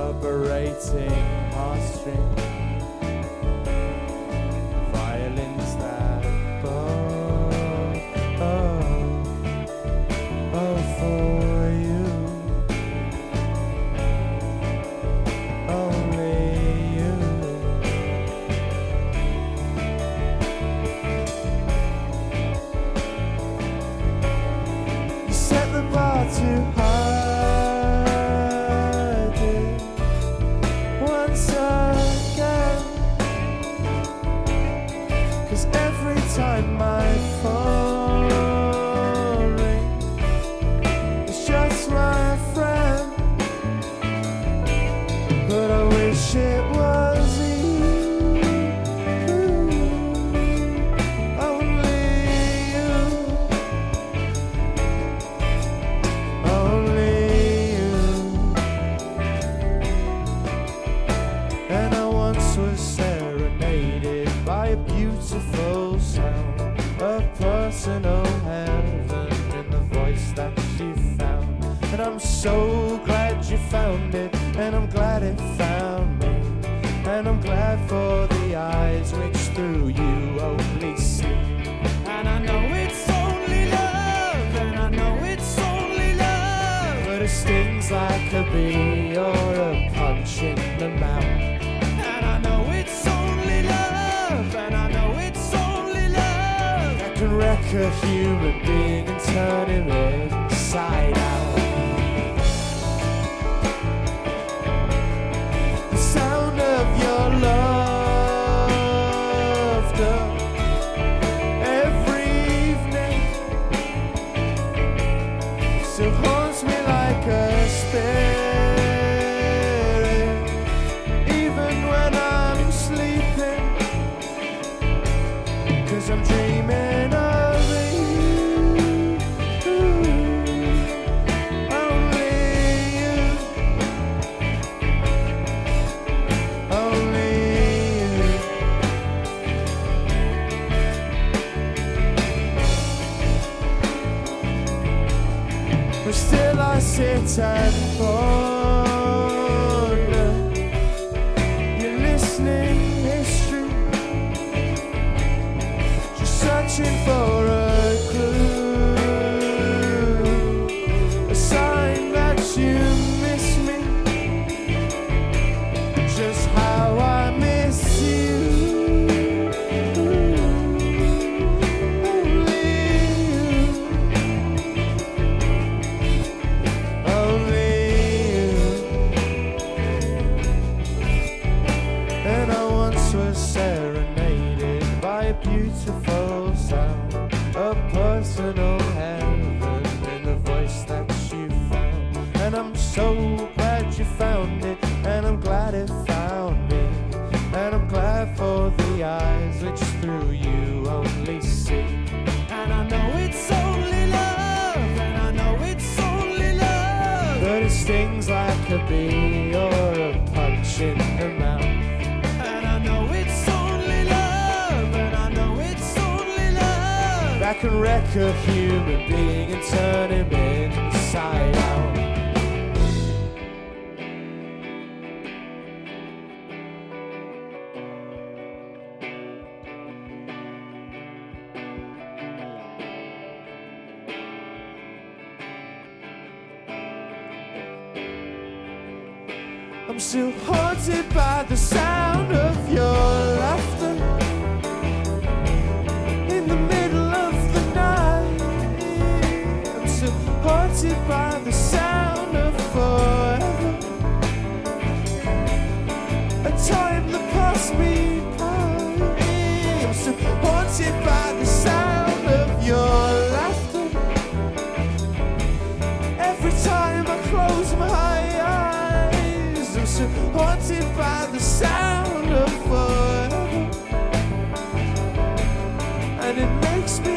reverberating heartstrings, violins that bow, for you, only you. You set the bar too high. Time my phone rings, it's just my friend, but I wish it was you, only you, only you. And I once was serenaded by a beautiful sound, a personal heaven in the voice that she found. And I'm so glad you found it, and I'm glad it found me, and I'm glad for the eyes which through you only see. And I know it's only love, and I know it's only love, but it stings like a bee or a punch in the mouth. And I know it's only love, and I know it's only love that can wreck a human being and turn him inside out. The sound of your laughter every evening still haunts me like a spirit, even when I'm sleeping, 'cause I'm dreaming of you, only you, only you. But still I sit and ponder your listening history, just searching for a clue, a sign that you miss me, just how I miss you, only you, only you. And I once was serenaded by a beautiful sound, a personal heaven in the voice that you found. And I'm so glad you found it, and I'm glad it found me, and I'm glad for the eyes which through you only see. And I know it's only love, and I know it's only love, but it stings like a bee or a punch in the mouth. And I know it's only love, and I know it's only love that can wreck a human being and turn him inside out. I'm still haunted by the sound of your laughter in the middle of the night. I'm still haunted by the sound of forever, a time that passed me by. I'm still haunted by the sound of your laughter every time I close my eyes. I'm so haunted by the sound of forever, and it makes me